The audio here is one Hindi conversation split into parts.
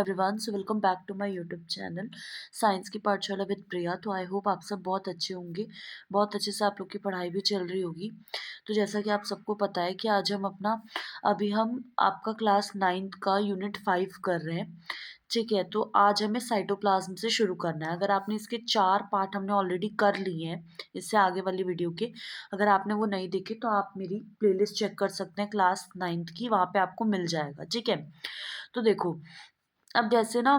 Everyone, so welcome back to my YouTube channel science की पाठशाला विद प्रिया। तो आई होप आप सब बहुत अच्छे होंगे, बहुत अच्छे से आप लोग की पढ़ाई भी चल रही होगी। तो जैसा कि आप सबको पता है कि आज हम आपका क्लास 9th का यूनिट 5 कर रहे हैं। ठीक है, तो आज हमें साइटोप्लाज्म से शुरू करना है। अगर आपने इसके 4 पार्ट हमने ऑलरेडी कर लिए हैं इससे आगे वाली वीडियो के, अगर आपने वो नहीं देखे तो आप मेरी प्लेलिस्ट चेक कर सकते हैं क्लास 9th की, वहाँ पे आपको मिल जाएगा। ठीक है, तो देखो, अब जैसे ना,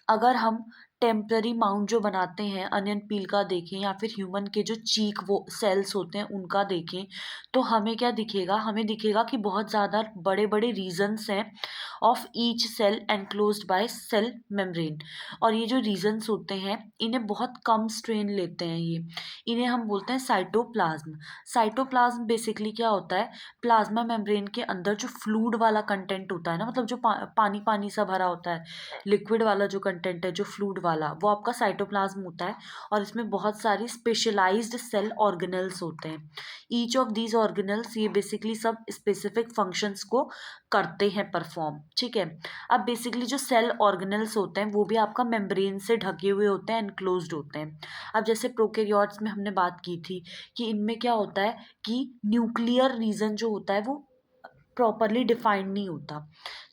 अगर हम टेम्पररी माउंट जो बनाते हैं अनियन पील का देखें या फिर ह्यूमन के जो चीक वो सेल्स होते हैं उनका देखें, तो हमें क्या दिखेगा? हमें दिखेगा कि बहुत ज़्यादा बड़े बड़े रीजन्स हैं of each cell enclosed by cell membrane. और ये जो रीजन्स होते हैं इन्हें बहुत कम स्ट्रेन लेते हैं, इन्हें हम बोलते हैं साइटोप्लाज्म। साइटोप्लाज्म बेसिकली क्या होता है? प्लाज्मा मेम्ब्रेन के अंदर जो फ्लूड वाला कंटेंट होता है ना, मतलब जो पानी पानी सा भरा होता है, लिक्विड वाला जो कंटेंट है, जो फ्लूड वाला, वो आपका साइटोप्लाज्म होता है। और इसमें बहुत सारी स्पेशलाइज्ड सेल ऑर्गेनल्स होते हैं। ईच ऑफ दीज ऑर्गेनल्स, ये बेसिकली सब स्पेसिफिक फंक्शंस को करते हैं परफॉर्म। ठीक है, अब बेसिकली जो सेल ऑर्गेनल्स होते हैं वो भी आपका मेम्ब्रेन से ढके हुए होते हैं, एनक्लोज्ड होते हैं। अब जैसे प्रोकैरियोट्स में हमने बात की थी कि इनमें क्या होता है कि न्यूक्लियर रीजन जो होता है वो प्रॉपरली डिफाइंड नहीं होता।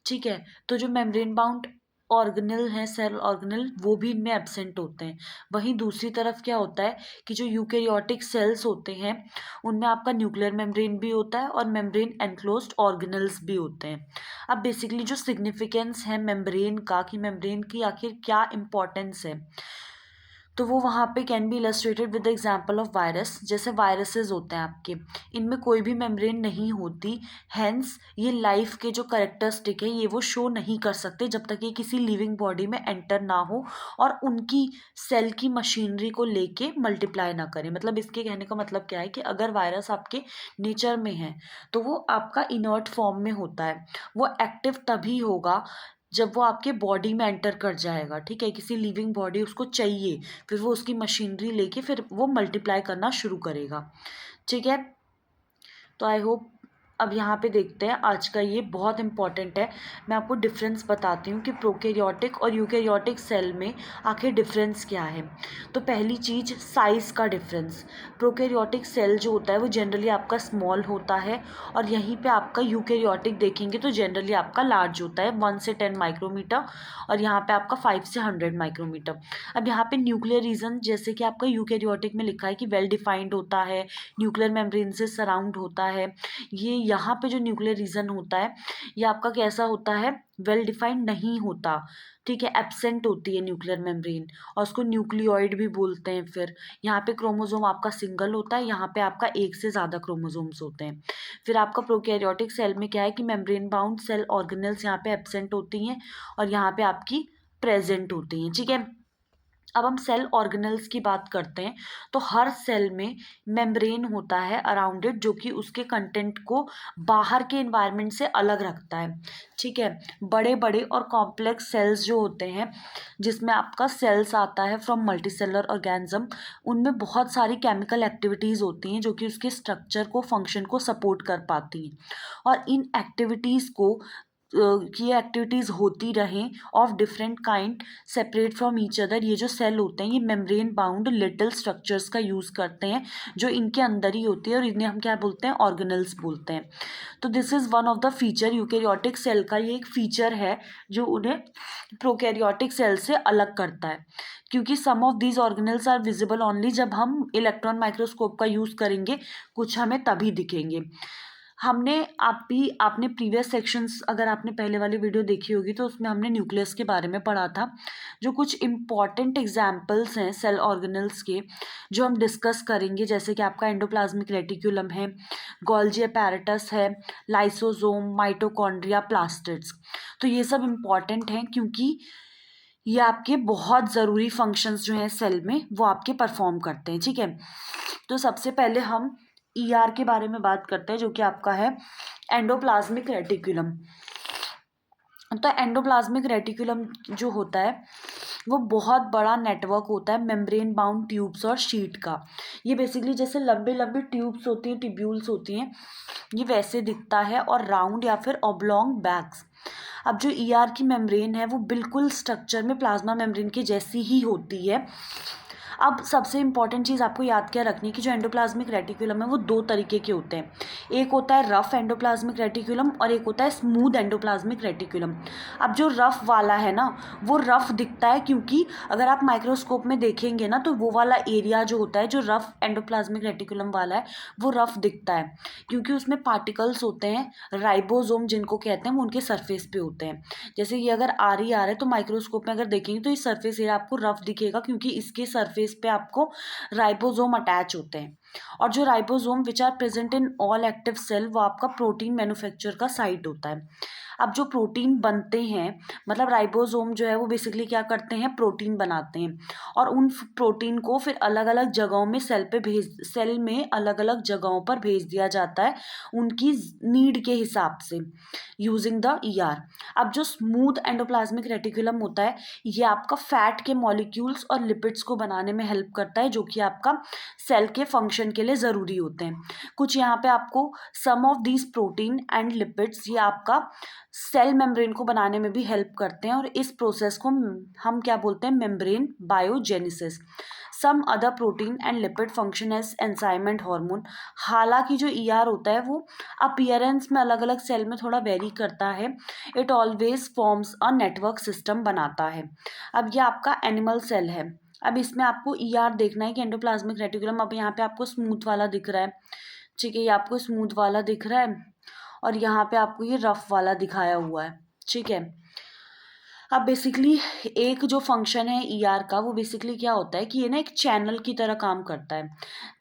ठीक है, तो जो मेम्ब्रेन बाउंड ऑर्गेनल हैं, सेल ऑर्गेनल, वो भी इनमें एब्सेंट होते हैं। वहीं दूसरी तरफ क्या होता है कि जो यूकेरियोटिक सेल्स होते हैं उनमें आपका न्यूक्लियर मेम्ब्रेन भी होता है और मेम्ब्रेन एनक्लोज्ड ऑर्गेनल्स भी होते हैं। अब बेसिकली जो सिग्निफिकेंस है मेम्ब्रेन का, कि मेम्ब्रेन की आखिर क्या इंपॉर्टेंस है, तो वो वहाँ पे can be illustrated with the example of virus. जैसे वायरसेस होते हैं आपके, इनमें कोई भी मेम्ब्रेन नहीं होती, हैंस ये लाइफ के जो करेक्टरिस्टिक है ये वो शो नहीं कर सकते जब तक ये किसी लिविंग बॉडी में एंटर ना हो और उनकी सेल की मशीनरी को लेके मल्टीप्लाई ना करें। मतलब इसके कहने का मतलब क्या है कि अगर वायरस आपके नेचर में है तो वो आपका इनर्ट फॉर्म में होता है, वो एक्टिव तभी होगा जब वो आपके बॉडी में एंटर कर जाएगा। ठीक है, किसी लिविंग बॉडी उसको चाहिए, फिर वो उसकी मशीनरी लेके फिर वो मल्टीप्लाई करना शुरू करेगा। ठीक है, तो आई होप, अब यहाँ पे देखते हैं आज का, ये बहुत इंपॉर्टेंट है। मैं आपको डिफरेंस बताती हूँ कि प्रोकैरियोटिक और यूकैरियोटिक सेल में आखिर डिफरेंस क्या है। तो पहली चीज़, साइज़ का डिफरेंस। प्रोकैरियोटिक सेल जो होता है वो जनरली आपका स्मॉल होता है और यहीं पे आपका यूकैरियोटिक देखेंगे तो जनरली आपका लार्ज होता है, 1 से 10 माइक्रोमीटर, और यहाँ पे आपका 5 से 100 माइक्रोमीटर। अब यहाँ पे न्यूक्लियर रीजन, जैसे कि आपका यूकैरियोटिक में लिखा है कि वेल डिफाइंड होता है, न्यूक्लियर मेम्ब्रेन से सराउंड होता है। ये यहाँ पे जो न्यूक्लियर रीजन होता है ये आपका कैसा होता है? वेल डिफाइंड नहीं होता। ठीक है, एब्सेंट होती है न्यूक्लियर मेम्ब्रेन और उसको न्यूक्लियोइड भी बोलते हैं। फिर यहाँ पे क्रोमोसोम आपका सिंगल होता है, यहाँ पे आपका एक से ज़्यादा क्रोमोसोम्स होते हैं। फिर आपका प्रोकैरियोटिक सेल में क्या है कि मेम्ब्रेन बाउंड सेल ऑर्गेनल्स यहाँ पे एब्सेंट होती हैं और यहाँ पे आपकी प्रेजेंट होती हैं। ठीक है, अब हम सेल ऑर्गेनल्स की बात करते हैं। तो हर सेल में मेम्ब्रेन होता है अराउंड इट, जो कि उसके कंटेंट को बाहर के एनवायरनमेंट से अलग रखता है। ठीक है, बड़े बड़े और कॉम्प्लेक्स सेल्स जो होते हैं, जिसमें आपका सेल्स आता है फ्रॉम मल्टीसेलर ऑर्गेनिज्म, उनमें बहुत सारी केमिकल एक्टिविटीज़ होती हैं जो कि उसके स्ट्रक्चर को, फंक्शन को सपोर्ट कर पाती हैं। और इन एक्टिविटीज़ को ये एक्टिविटीज़ होती रहें of different kind, separate from each other. ये जो सेल होते हैं ये मेम्ब्रेन बाउंड लिटिल स्ट्रक्चर्स का यूज़ करते हैं जो इनके अंदर ही होती है और इन्हें हम क्या बोलते हैं? ऑर्गेनल्स बोलते हैं। तो this is one of the feature, eukaryotic cell का ये एक फीचर है जो उन्हें प्रोकैरियोटिक सेल से अलग करता है। क्योंकि some of these organelles are visible only, जब हम इलेक्ट्रॉन माइक्रोस्कोप का यूज़ करेंगे कुछ हमें तभी दिखेंगे। हमने आपने प्रीवियस सेक्शंस, अगर आपने पहले वाली वीडियो देखी होगी तो उसमें हमने न्यूक्लियस के बारे में पढ़ा था। जो कुछ इम्पॉर्टेंट एग्जाम्पल्स हैं सेल ऑर्गेनल्स के जो हम डिस्कस करेंगे, जैसे कि आपका एंडोप्लाज्मिक रेटिक्यूलम है, गोल्जी अपैरेटस है, लाइसोसोम, माइटोकॉन्ड्रिया, प्लास्टिड्स। तो ये सब इम्पॉर्टेंट हैं क्योंकि ये आपके बहुत ज़रूरी फंक्शंस जो हैं सेल में वो आपके परफॉर्म करते हैं। ठीक है, तो सबसे पहले हम ईआर के बारे में बात करते हैं जो कि आपका है एंडोप्लाज्मिक रेटिक्यूलम। तो एंडोप्लाज्मिक रेटिक्यूलम जो होता है वो बहुत बड़ा नेटवर्क होता है मेम्ब्रेन बाउंड ट्यूब्स और शीट का। ये बेसिकली जैसे लंबी लंबी ट्यूब्स होती हैं, ट्यूब्यूल्स होती हैं, ये वैसे दिखता है, और राउंड या फिर ऑब्लॉन्ग बैग्स। अब जो ईआर की मेम्ब्रेन है वो बिल्कुल स्ट्रक्चर में प्लाज्मा मेम्ब्रेन के जैसी ही होती है। अब सबसे इंपॉर्टेंट चीज़ आपको याद क्या रखनी है कि जो एंडोप्लाज्मिक रेटिकुलम है वो दो तरीके के होते हैं। एक होता है रफ एंडोप्लाज्मिक रेटिकुलम और एक होता है स्मूथ एंडोप्लाज्मिक रेटिकुलम। अब जो रफ वाला है ना वो रफ दिखता है क्योंकि अगर आप माइक्रोस्कोप में देखेंगे ना तो वो वाला एरिया जो होता है जो रफ एंडोप्लाज्मिक रेटिकुलम वाला है वो रफ दिखता है क्योंकि उसमें पार्टिकल्स होते हैं राइबोसोम जिनको कहते हैं वो उनके सरफेस पे होते हैं। जैसे ये अगर आर ही आ रहा है तो माइक्रोस्कोप में अगर देखेंगे तो इस सरफेस एरिया आपको रफ दिखेगा क्योंकि इसके सरफेस पे आपको राइबोसोम अटैच होते हैं। और जो ribosome which are present in all active cell वो आपका प्रोटीन मैन्युफैक्चर का साइट होता है। अब जो प्रोटीन बनते हैं मतलब राइबोसोम जो है वो बेसिकली क्या करते हैं प्रोटीन बनाते हैं और उन प्रोटीन को फिर अलग अलग जगहों में सेल में अलग अलग जगहों पर भेज दिया जाता है उनकी नीड के हिसाब से यूजिंग द ईआर। अब जो स्मूथ एंडोप्लाज्मिक रेटिकुलम होता है ये आपका फैट के मॉलिक्यूल्स और लिपिड्स को बनाने में हेल्प करता है जो कि आपका सेल के फंक्शन के लिए ज़रूरी होते हैं। कुछ यहाँ पे आपको some of these protein and lipids ये आपका सेल मेम्ब्रेन को बनाने में भी हेल्प करते हैं और इस प्रोसेस को हम क्या बोलते हैं membrane biogenesis. Some other protein and lipid function as enzyme and hormone. हालांकि जो ईआर होता है वो अपीयरेंस में अलग अलग सेल में थोड़ा वेरी करता है। It always forms a network system बनाता है। अब ये आपका एनिमल सेल है। अब इसमें आपको ईआर देखना है कि एंडोप्लाज्मिक रेटिकुलम अब यहाँ पे आपको स्मूथ वाला दिख रहा है। ठीक है ये आपको स्मूथ वाला दिख रहा है और यहाँ पे आपको ये रफ वाला दिखाया हुआ है। ठीक है अब बेसिकली एक जो फंक्शन है ईआर का वो बेसिकली क्या होता है कि ये ना एक चैनल की तरह काम करता है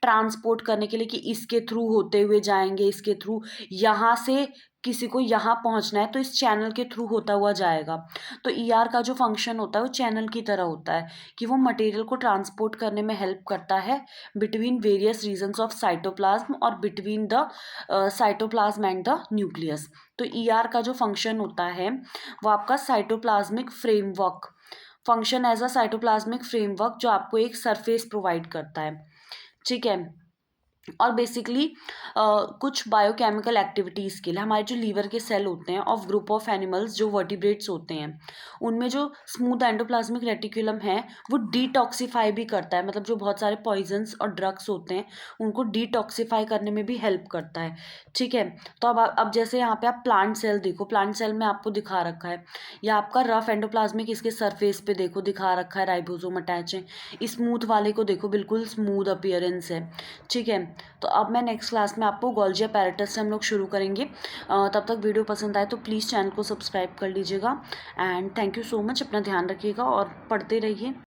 ट्रांसपोर्ट करने के लिए कि इसके थ्रू होते हुए जाएंगे इसके थ्रू यहाँ से किसी को यहाँ पहुँचना है तो इस चैनल के थ्रू होता हुआ जाएगा। तो ईआर का जो फंक्शन होता है वो चैनल की तरह होता है कि वो मटेरियल को ट्रांसपोर्ट करने में हेल्प करता है between various regions of cytoplasm और between the cytoplasm and the nucleus. तो ईआर का जो फंक्शन होता है वो आपका cytoplasmic framework function as a cytoplasmic framework जो आपको एक सरफेस प्रोवाइड करता है। ठीक है और बेसिकली कुछ बायोकेमिकल एक्टिविटीज़ के लिए हमारे जो लीवर के सेल होते हैं ऑफ ग्रुप ऑफ एनिमल्स जो वर्टिब्रेट्स होते हैं उनमें जो स्मूथ एंडोप्लाज्मिक रेटिकुलम है वो डिटॉक्सिफाई भी करता है मतलब जो बहुत सारे पॉइजन्स और ड्रग्स होते हैं उनको डिटॉक्सिफाई करने में भी हेल्प करता है। ठीक है तो अब जैसे यहाँ पे आप प्लांट सेल देखो प्लांट सेल में आपको दिखा रखा है या आपका रफ एंडोप्लाज्मिक इसके सरफेस पे देखो दिखा रखा है राइबोसोम अटैच है। स्मूथ वाले को देखो बिल्कुल स्मूथ अपीयरेंस है। ठीक है तो अब मैं नेक्स्ट क्लास में आपको गोल्जी अपैरेटस से हम लोग शुरू करेंगे। तब तक वीडियो पसंद आए तो प्लीज़ चैनल को सब्सक्राइब कर लीजिएगा and thank you so much. अपना ध्यान रखिएगा और पढ़ते रहिए।